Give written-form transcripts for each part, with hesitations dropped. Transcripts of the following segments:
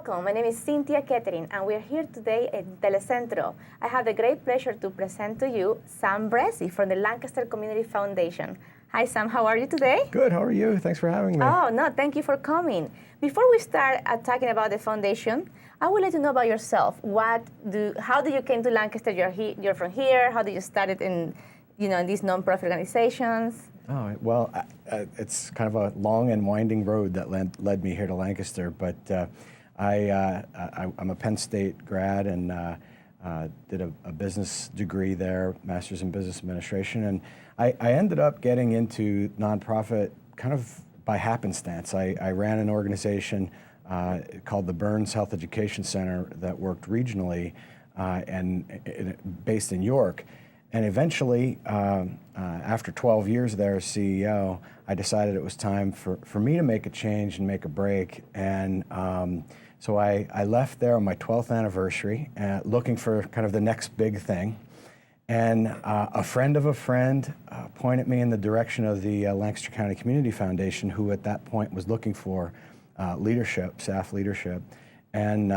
Welcome, my name is Cynthia Kettering, and we're here today in Telecentro. I have the great pleasure to present to you Sam Bressy from the Lancaster Community Foundation. Hi Sam, how are you today? Good, how are you? Thanks for having me. Oh, no, thank you for coming. Before we start talking about the foundation, I would like to know about yourself. How do you came to Lancaster? You're from here. How did you start it in these non-profit organizations? Oh, well, it's kind of a long and winding road that led me here to Lancaster, but I'm a Penn State grad and did a business degree there, master's in business administration, and I ended up getting into nonprofit kind of by happenstance. I ran an organization called the Burns Health Education Center that worked regionally and based in York. And eventually, after 12 years there as CEO, I decided it was time for me to make a change and make a break. And so I left there on my 12th anniversary, looking for kind of the next big thing. And a friend of a friend pointed me in the direction of the Lancaster County Community Foundation, who at that point was looking for leadership, staff leadership. And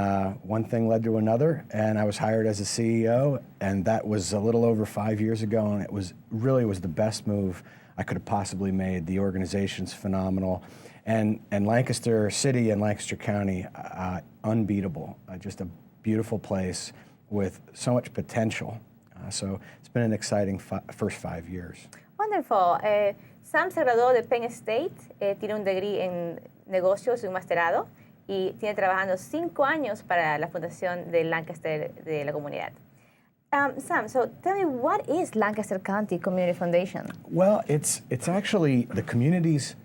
one thing led to another, and I was hired as a CEO, and that was a little over 5 years ago, and it was the best move I could have possibly made. The organization's phenomenal, and Lancaster City and Lancaster County, unbeatable. Just a beautiful place with so much potential. So it's been an exciting first 5 years. Wonderful. Sam se graduó de Penn State, tiene un degree en negocios y un masterado, y tiene trabajando 5 años para la fundación de Lancaster de la comunidad. Sam, so tell me, what is Lancaster County Community Foundation? Well, it's actually the community's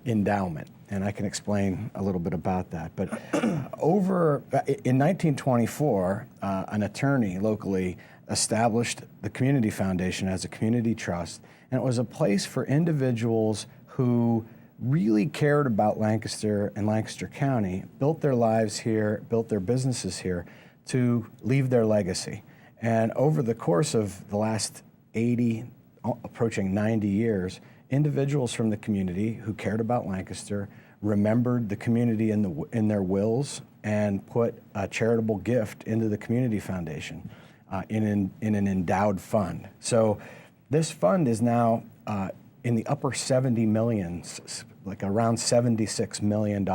endowment, and I can explain a little bit about that. But in 1924, an attorney locally established the Community Foundation as a community trust, and it was a place for individuals who really cared about Lancaster and Lancaster County, built their lives here, built their businesses here, to leave their legacy. And over the course of the last 80, approaching 90 years, individuals from the community who cared about Lancaster remembered the community in their wills and put a charitable gift into the Community Foundation in an endowed fund. So this fund is now in the upper 70 millions, like around $76 million.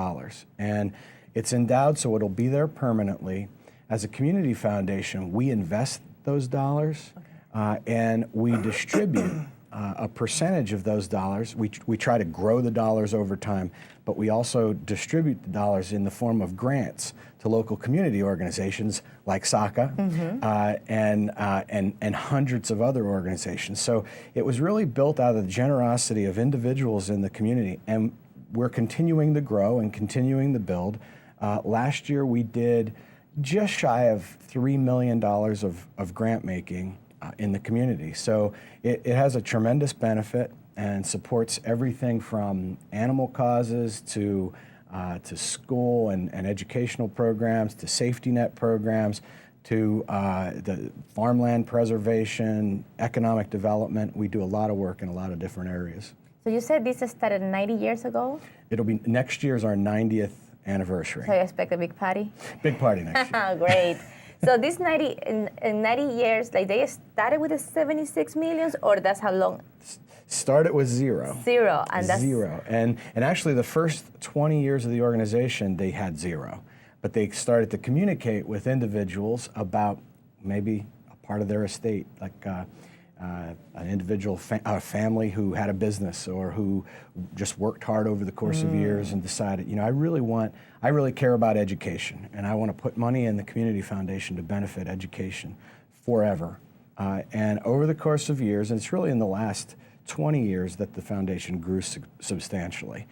And it's endowed so it'll be there permanently. As a community foundation, we invest those dollars and we distribute a percentage of those dollars. We try to grow the dollars over time, but we also distribute the dollars in the form of grants to local community organizations like SACA and hundreds of other organizations. So it was really built out of the generosity of individuals in the community, and we're continuing to grow and continuing to build. Last year we did just shy of $3 million of grant making in the community. So it has a tremendous benefit and supports everything from animal causes to school and educational programs, to safety net programs, to the farmland preservation, economic development. We do a lot of work in a lot of different areas. So you said this started 90 years ago? It'll be, next year's our 90th anniversary. So you expect a big party? Big party next year. Great. So this 90 years, like they started with the 76 millions, or that's how long? Started with zero. Zero, and that's zero. And actually the first 20 years of the organization, they had zero. But they started to communicate with individuals about maybe a part of their estate, like an individual family who had a business or who just worked hard over the course of years and decided, I really care about education, and I want to put money in the Community Foundation to benefit education forever. And over the course of years, and it's really in the last 20 years that the foundation grew substantially.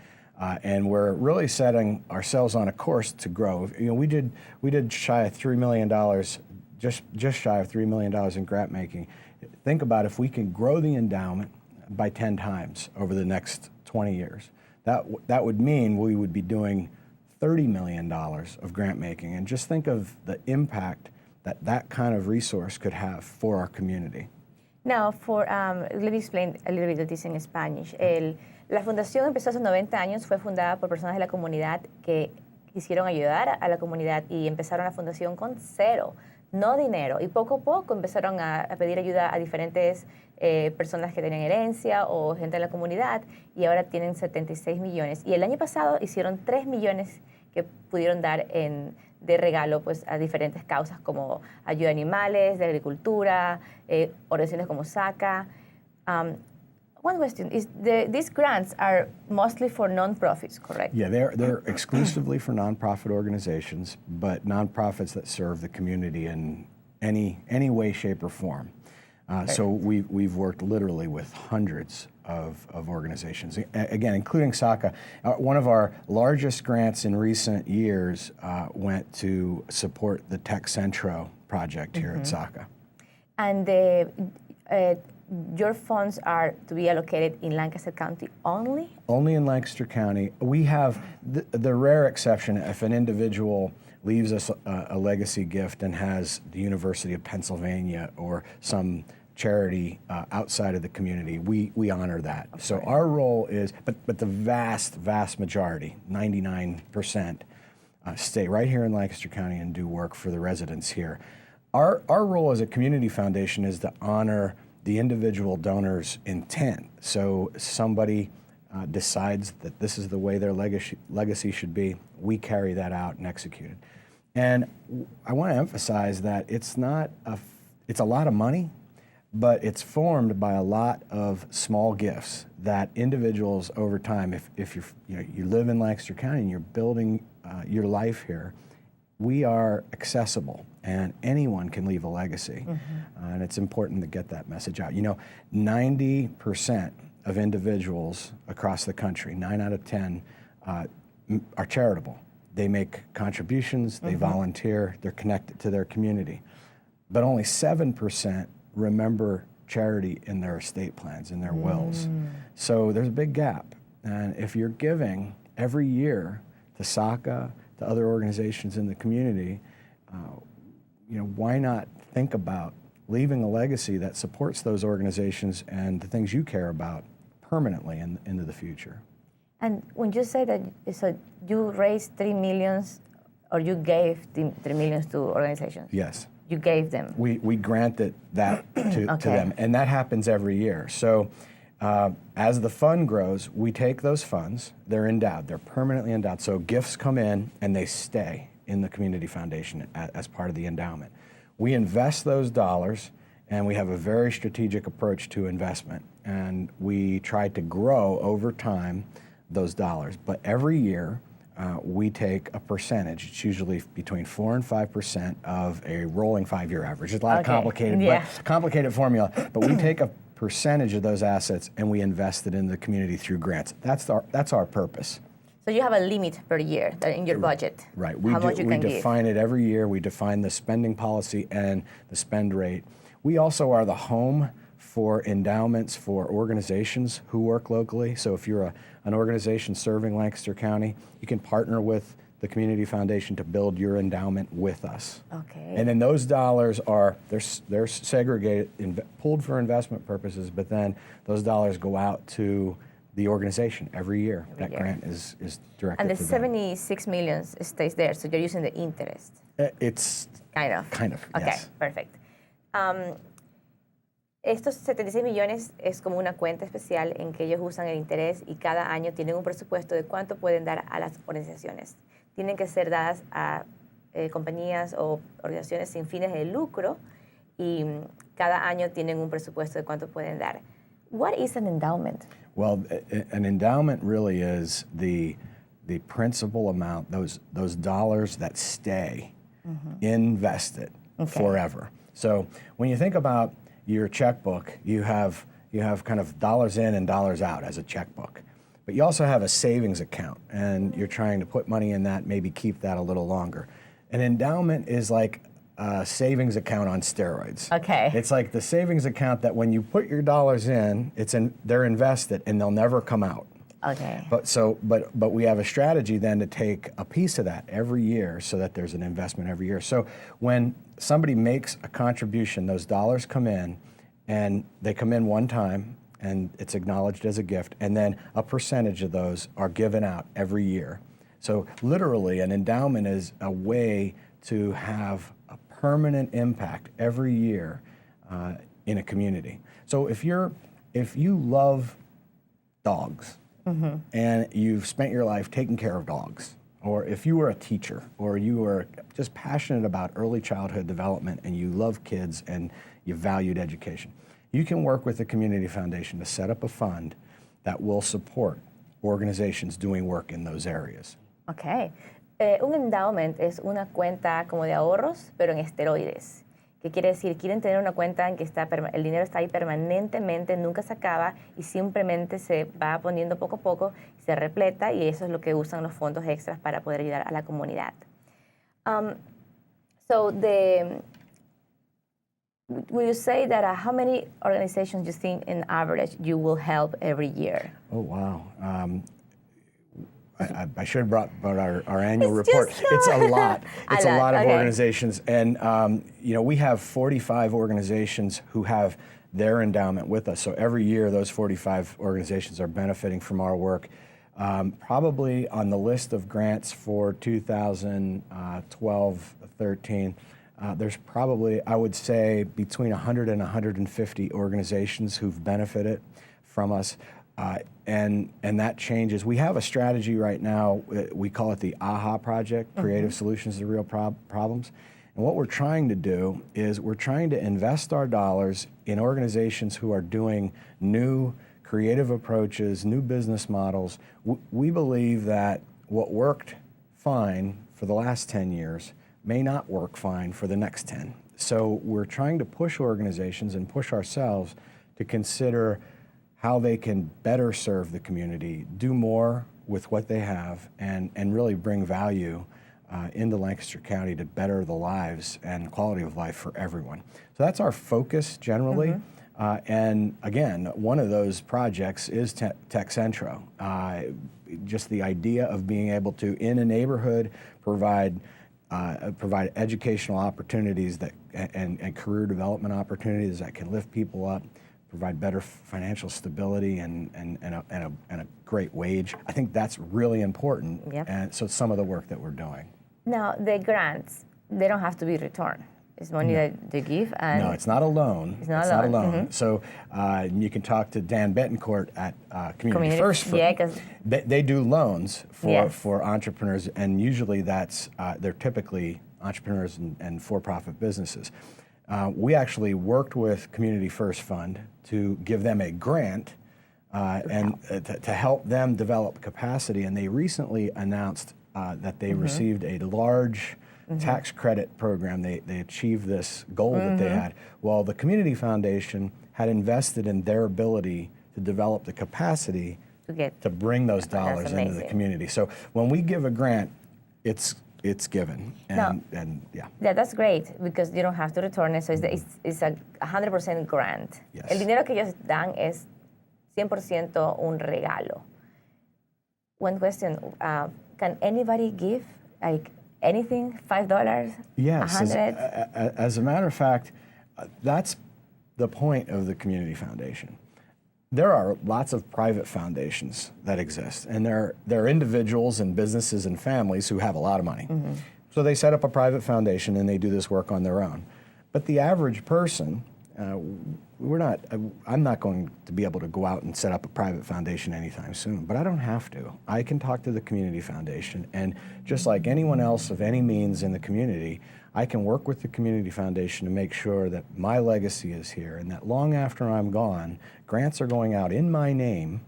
And we're really setting ourselves on a course to grow. We did shy of $3 million, just shy of $3 million in grant making. Think about if we can grow the endowment by 10 times over the next 20 years. That would mean we would be doing $30 million of grant making. And just think of the impact that kind of resource could have for our community. Now, let me explain a little bit of this in Spanish. La fundación empezó hace 90 años, fue fundada por personas de la comunidad que quisieron ayudar a la comunidad y empezaron la fundación con cero, no dinero. Y poco a poco empezaron a pedir ayuda a diferentes personas que tenían herencia o gente de la comunidad, y ahora tienen 76 millones. Y el año pasado hicieron 3 millones que pudieron dar de regalo pues, a diferentes causas como ayuda a animales, de agricultura, organizaciones como SACA. One question is, these grants are mostly for nonprofits, correct? Yeah, they're exclusively for nonprofit organizations, but nonprofits that serve the community in any way, shape, or form. So we've worked literally with hundreds of organizations, again, including SACA. One of our largest grants in recent years went to support the Tech Centro project here at SACA. And your funds are to be allocated in Lancaster County only? Only in Lancaster County. We have the rare exception if an individual leaves us a legacy gift and has the University of Pennsylvania or some charity outside of the community, we honor that. Okay. So our role is, but the vast majority, 99%, stay right here in Lancaster County and do work for the residents here. Our role as a community foundation is to honor the individual donor's intent. So somebody decides that this is the way their legacy should be, we carry that out and execute it. And I want to emphasize that it's a lot of money, but it's formed by a lot of small gifts that individuals over time, if you live in Lancaster County and you're building your life here, we are accessible and anyone can leave a legacy. And it's important to get that message out. 90% of individuals across the country, 9 out of 10, are charitable. They make contributions, they volunteer, they're connected to their community. But only 7% remember charity in their estate plans, in their wills. So there's a big gap. And if you're giving every year to SACA, to other organizations in the community, why not think about leaving a legacy that supports those organizations and the things you care about permanently into the future? And when you say that, so you raised 3 million, or you gave 3 million to organizations? Yes. You gave them? We granted that to them, and that happens every year. So as the fund grows, we take those funds, they're endowed, they're permanently endowed. So gifts come in and they stay in the community foundation as part of the endowment. We invest those dollars, and we have a very strategic approach to investment. And we try to grow over time those dollars. But every year, we take a percentage. It's usually between 4 and 5% of a rolling 5-year average. It's a lot of complicated formula, but we take a percentage of those assets and we invest it in the community through grants. That's our purpose. So you have a limit per year in your budget. Right. We define it every year. We define the spending policy and the spend rate. We also are the home for endowments for organizations who work locally. So if you're an organization serving Lancaster County, you can partner with the Community Foundation to build your endowment with us. Okay. And then those dollars they're segregated, pulled for investment purposes, but then those dollars go out to the organization every year. Grant is directed and the to them. 76 million stays there, so you're using the interest. It's kind of. Okay, yes. Perfect. Estos 76 millones es como una cuenta especial en que ellos usan el interés y cada año tienen un presupuesto de cuánto pueden dar a las organizaciones. Tienen que ser dadas a compañías o organizaciones sin fines de lucro y cada año tienen un presupuesto de cuánto pueden dar. What is an endowment? Well, an endowment really is the principal amount, those dollars that stay invested forever. So when you think about your checkbook, you have kind of dollars in and dollars out as a checkbook. But you also have a savings account, and you're trying to put money in that, maybe keep that a little longer. An endowment is like a savings account on steroids. Okay. It's like the savings account that when you put your dollars in, they're invested and they'll never come out. Okay. But we have a strategy then to take a piece of that every year so that there's an investment every year. So when somebody makes a contribution, those dollars come in, and they come in one time, and it's acknowledged as a gift, and then a percentage of those are given out every year. So literally, an endowment is a way to have a permanent impact every year in a community. So if you love dogs and you've spent your life taking care of dogs, or if you were a teacher, or you were just passionate about early childhood development and you love kids and you valued education, you can work with the Community Foundation to set up a fund that will support organizations doing work in those areas. Okay. Un endowment es una cuenta como de ahorros, pero en esteroides. ¿Qué quiere decir? Quieren tener una cuenta en que el dinero está ahí permanentemente, nunca se acaba y simplemente se va poniendo poco a poco, se repleta y eso es lo que usan los fondos extras para poder ayudar a la comunidad. Will you say that how many organizations you think in average you will help every year? Oh, wow. I should have brought our annual report. It's a lot. It's a lot of organizations. And, we have 45 organizations who have their endowment with us. So every year, those 45 organizations are benefiting from our work. Probably on the list of grants for 2012-13, there's probably, I would say, between 100 and 150 organizations who've benefited from us. And that changes. We have a strategy right now, we call it the AHA Project, Creative Solutions to Real Problems. And what we're trying to do is we're trying to invest our dollars in organizations who are doing new creative approaches, new business models. We believe that what worked fine for the last 10 years may not work fine for the next 10. So we're trying to push organizations and push ourselves to consider how they can better serve the community, do more with what they have, and really bring value into Lancaster County to better the lives and quality of life for everyone. So that's our focus generally. And again, one of those projects is Tech Centro. Just the idea of being able to, in a neighborhood, provide educational opportunities and career development opportunities that can lift people up, provide better financial stability and a great wage. I think that's really important. Yep. And so it's some of the work that we're doing. Now, the grants, they don't have to be returned. It's money that they give. And no, it's not a loan. It's not a loan. So you can talk to Dan Betancourt at Community First. Yeah, they do loans Yes. for entrepreneurs, and usually they're typically entrepreneurs and for-profit businesses. We actually worked with Community First Fund to give them a grant to help them develop capacity. And they recently announced that they received a large tax credit program. They achieved this goal that they had. Well, the Community Foundation had invested in their ability to develop the capacity to bring those dollars into the community. So when we give a grant, it's given, and yeah. Yeah, that's great because you don't have to return it. So it's a 100% grant. Yes. El dinero que ellos dan es 100% un regalo. One question: can anybody give like anything? $5? Yes. $100? As a matter of fact, that's the point of the Community Foundation. There are lots of private foundations that exist, and there are individuals and businesses and families who have a lot of money. So they set up a private foundation and they do this work on their own. But the average person, I'm not going to be able to go out and set up a private foundation anytime soon, but I don't have to. I can talk to the Community Foundation, and just like anyone else of any means in the community, I can work with the Community Foundation to make sure that my legacy is here and that long after I'm gone, grants are going out in my name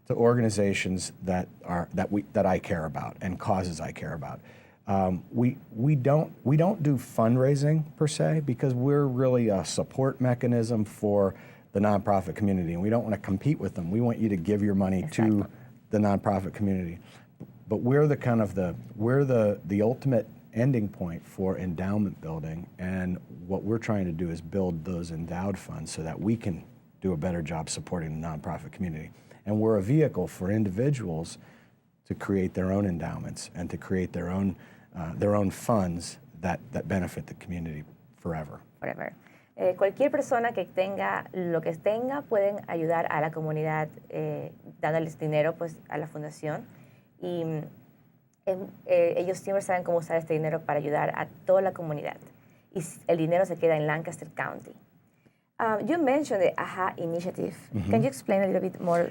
to organizations that I care about and causes I care about. We don't do fundraising per se because we're really a support mechanism for the nonprofit community, and we don't want to compete with them. We want you to give your money to the nonprofit community, but we're the ultimate ending point for endowment building, and what we're trying to do is build those endowed funds so that we can do a better job supporting the nonprofit community. And we're a vehicle for individuals to create their own endowments and to create their own funds that benefit the community forever. Cualquier persona que tenga lo que tenga pueden ayudar a la comunidad dándoles dinero pues a la fundación y Ellos siempre saben cómo usar este dinero para ayudar a toda la comunidad. Y el dinero se queda en Lancaster County. You mentioned the AHA initiative. Can you explain a little bit more?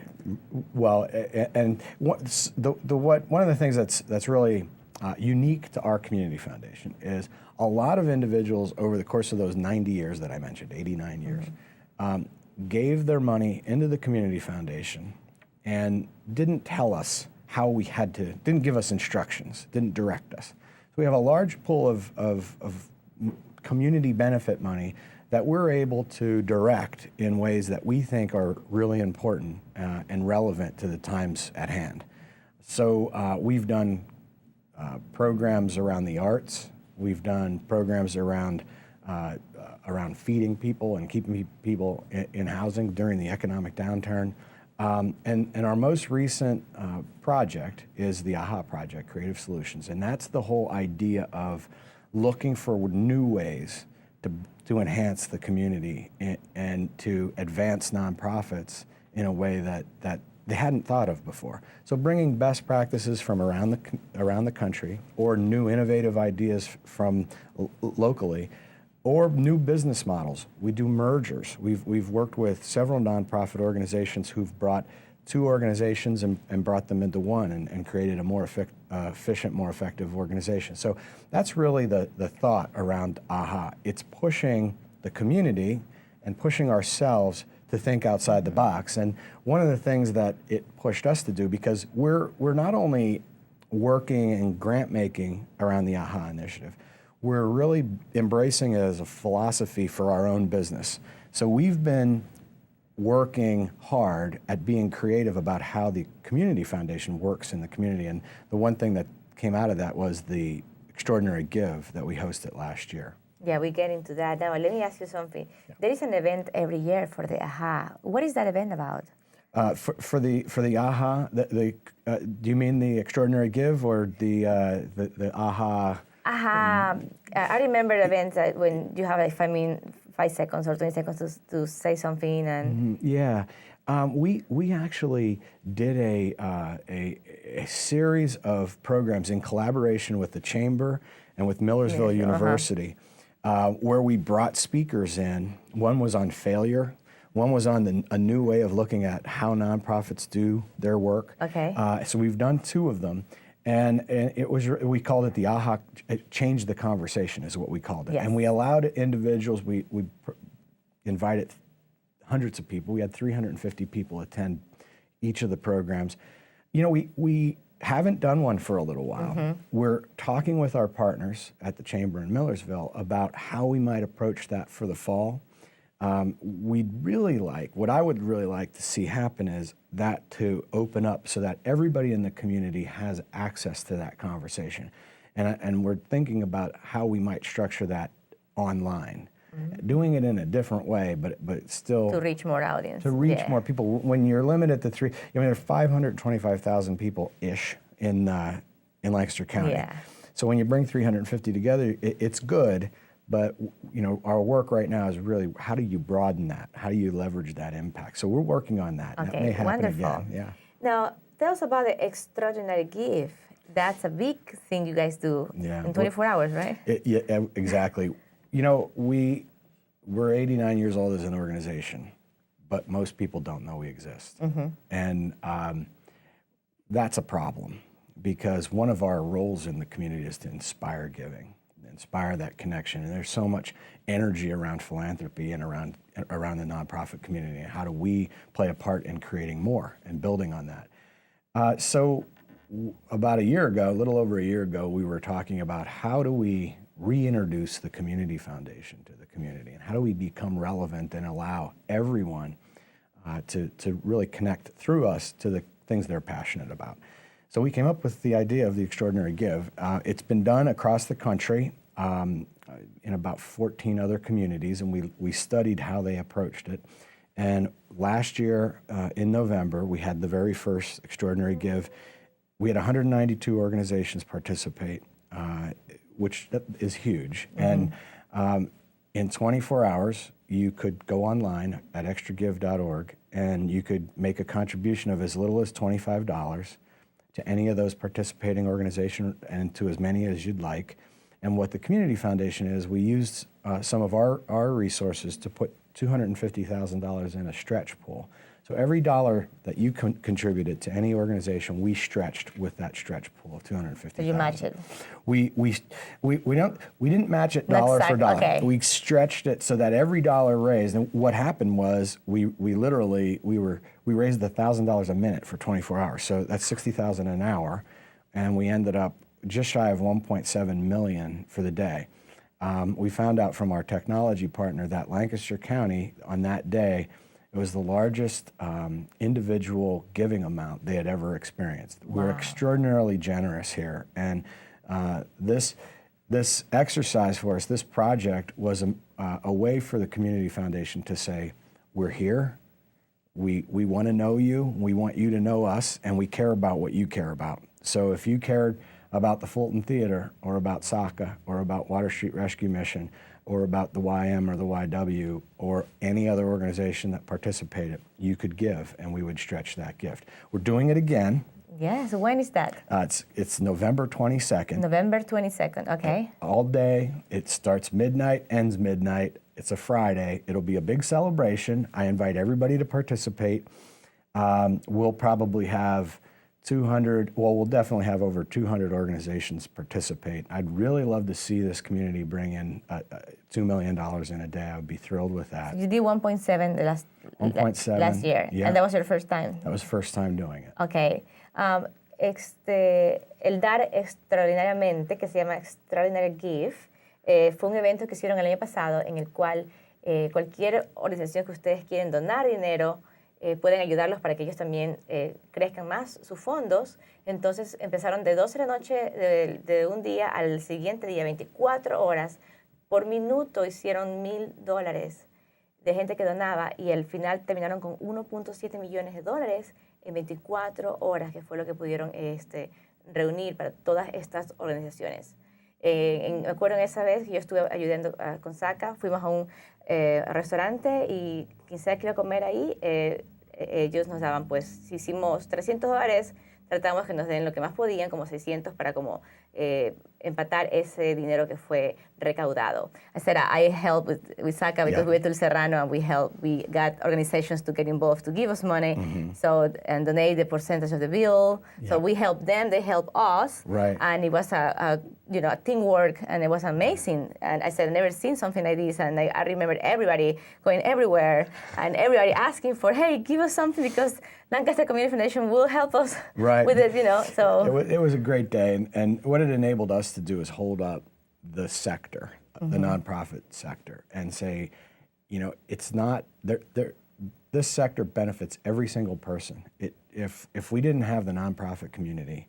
Well, and one of the things that's really unique to our community foundation is a lot of individuals over the course of those 90 years that I mentioned, 89 years, gave their money into the community foundation and didn't tell us how we had to, didn't give us instructions, didn't direct us. So we have a large pool of community benefit money that we're able to direct in ways that we think are really important and relevant to the times at hand. So we've done programs around the arts. We've done programs around feeding people and keeping people in housing during the economic downturn. And our most recent project is the AHA project, Creative Solutions, and that's the whole idea of looking for new ways to enhance the community and to advance nonprofits in a way that they hadn't thought of before. So bringing best practices from around the country, or new innovative ideas from locally, or new business models. We do mergers. We've worked with several nonprofit organizations who've brought two organizations and brought them into one and created a more efficient, more effective organization. So that's really the thought around AHA. It's pushing the community and pushing ourselves to think outside the box. And one of the things that it pushed us to do, because we're not only working and grant making around the AHA initiative, we're really embracing it as a philosophy for our own business. So we've been working hard at being creative about how the community foundation works in the community. And the one thing that came out of that was the Extraordinary Give that we hosted last year. Yeah, we get into that. Now, let me ask you something. Yeah. There is an event every year for the AHA. What is that event about? For the AHA, do you mean the Extraordinary Give or the AHA? AHA. I remember events that when you have like 5 seconds or 20 seconds to say something and. Yeah, we actually did a series of programs in collaboration with the Chamber and with Millersville University, where we brought speakers in. One was on failure. One was on a new way of looking at how nonprofits do their work. Okay. So we've done 2 of them. And we called it the AHA, Change the Conversation is what we called it. Yes. And we allowed individuals, we invited hundreds of people. We had 350 people attend each of the programs. You know, we haven't done one for a little while. We're talking with our partners at the Chamber in Millersville about how we might approach that for the fall. What I would really like to see happen is that to open up so that everybody in the community has access to that conversation. And we're thinking about how we might structure that online, doing it in a different way, but still. To reach more audience. To reach more people. When you're limited to 3, there are 525,000 people-ish in Lancaster County. Yeah. So when you bring 350 together, it's good. But our work right now is really how do you broaden that? How do you leverage that impact? So we're working on that. Okay, that may happen wonderful. Again. Yeah. Now, tell us about the Extraordinary Give. That's a big thing you guys do in 24 hours, right? Yeah, exactly. We're 89 years old as an organization, but most people don't know we exist. And that's a problem, because one of our roles in the community is to inspire giving. Inspire that connection, and there's so much energy around philanthropy and around the nonprofit community, and how do we play a part in creating more and building on that. So about a little over a year ago, we were talking about how do we reintroduce the community foundation to the community, and how do we become relevant and allow everyone to really connect through us to the things they're passionate about. So we came up with the idea of the Extraordinary Give. It's been done across the country in about 14 other communities, and we studied how they approached it. And last year in November, we had the very first Extraordinary Give. We had 192 organizations participate, which is huge. And in 24 hours, you could go online at extragive.org, and you could make a contribution of as little as $25 to any of those participating organizations and to as many as you'd like. And what the Community Foundation is, we used some of our resources to put $250,000 in a stretch pool. So every dollar that you contributed to any organization, we stretched with that stretch pool of $250,000. So you match it? We didn't match it dollar for dollar. Okay. We stretched it so that every dollar raised. And what happened was we raised $1,000 a minute for 24 hours. So that's $60,000 an hour, and we ended up just shy of 1.7 million for the day. We found out from our technology partner that Lancaster County on that day, it was the largest individual giving amount they had ever experienced. Wow. We're extraordinarily generous here, and this exercise for us, this project, was a way for the Community Foundation to say, we're here, we want to know you, we want you to know us, and we care about what you care about. So if you cared about the Fulton Theater, or about SACA, or about Water Street Rescue Mission, or about the YM or the YW, or any other organization that participated, you could give, and we would stretch that gift. We're doing it again. Yes, when is that? It's November 22nd. November 22nd, okay. All day. It starts midnight, ends midnight. It's a Friday. It'll be a big celebration. I invite everybody to participate. We'll probably have we'll definitely have over 200 organizations participate. I'd really love to see this community bring in $2 million in a day. I would be thrilled with that. So you did 1.7 last year, yeah. And that was your first time? That was the first time doing it. Okay. El Dar Extraordinariamente, que se llama Extraordinary Give, fue un evento que hicieron el año pasado en el cual cualquier organización que ustedes quieren donar dinero, pueden ayudarlos para que ellos también crezcan más sus fondos. Entonces empezaron de 12 de la noche de un día al siguiente día, 24 horas. Por minuto hicieron $1,000 de gente que donaba, y al final terminaron con 1.7 millones de dólares en 24 horas, que fue lo que pudieron reunir para todas estas organizaciones. Me acuerdo en esa vez que yo estuve ayudando con SACA, fuimos a un restaurante y quien sea que iba a comer ahí, ellos nos daban, pues, si hicimos $300, tratamos que nos den lo que más podían, como 600, para como empatar ese dinero que fue recaudado. I said I helped with SACA because we went to El Serrano, and we got organizations to get involved to give us money, and donate the percentage of the bill. Yeah. So we helped them, they helped us, right. And it was a teamwork, and it was amazing. And I said, I've never seen something like this, and I remembered everybody going everywhere, and everybody asking for, hey, give us something, because Lancaster Community Foundation will help us with it, So it was a great day, and what it enabled us to do is hold up the sector, the nonprofit sector, and say, it's not this sector benefits every single person. If we didn't have the nonprofit community,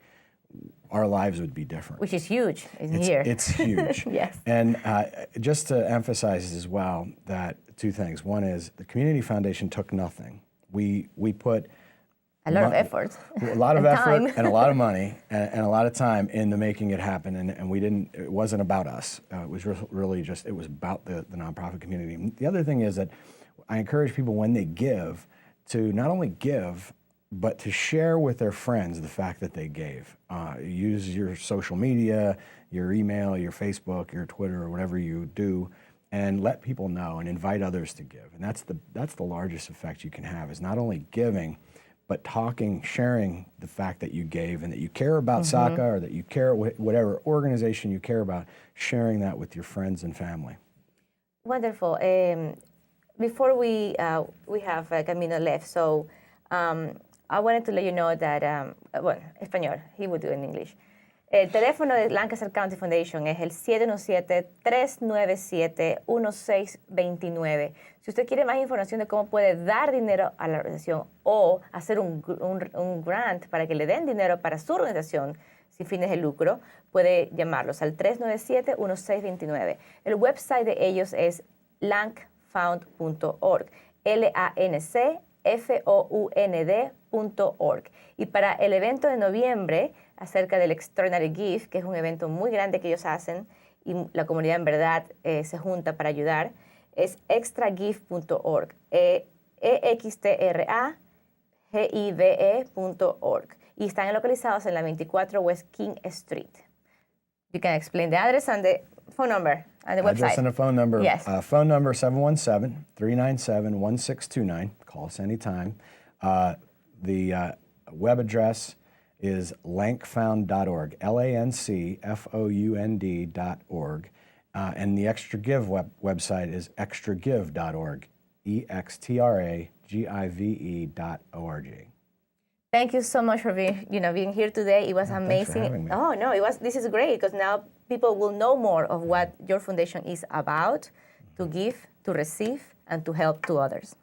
our lives would be different. Which is huge here. It's huge. Yes. And just to emphasize as well that two things. One is the Community Foundation took nothing. We put a lot of effort. A lot of effort time. And a lot of money and a lot of time into making it happen. And it wasn't about us. It was really just, it was about the nonprofit community. And the other thing is that I encourage people when they give to not only give, but to share with their friends the fact that they gave. Use your social media, your email, your Facebook, your Twitter, or whatever you do, and let people know and invite others to give. And that's the largest effect you can have, is not only giving, but talking, sharing the fact that you gave and that you care about SACA, or that you care whatever organization you care about, sharing that with your friends and family. Wonderful. Before we have Camino left, so I wanted to let you know that, español, he will do it in English. El teléfono de Lancaster County Foundation es el 717-397-1629. Si usted quiere más información de cómo puede dar dinero a la organización o hacer un grant para que le den dinero para su organización sin fines de lucro, puede llamarlos al 397-1629. El website de ellos es lancfound.org, lancfound.org. Y para el evento de noviembre, acerca del Extraordinary Gift, que es un evento muy grande que ellos hacen y la comunidad en verdad se junta para ayudar, es extragive.org, extragive.org. y están localizados en la 24 West King Street. You can explain the address and the phone number and the website. Address and a phone number. Yes. Phone number 717-397-1629. Call us anytime. The web address is lancfound.org, lancfound.org. And the Extra Give website is extragive.org, extragive.org. Thank you so much for being here today. It was amazing. Thanks for having me. Oh no, this is great because now people will know more of what your foundation is about, to give, to receive, and to help to others.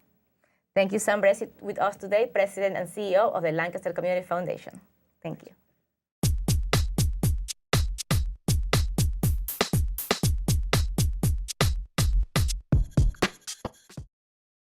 Thank you, Sam Bressett, with us today, President and CEO of the Lancaster Community Foundation. Thank you.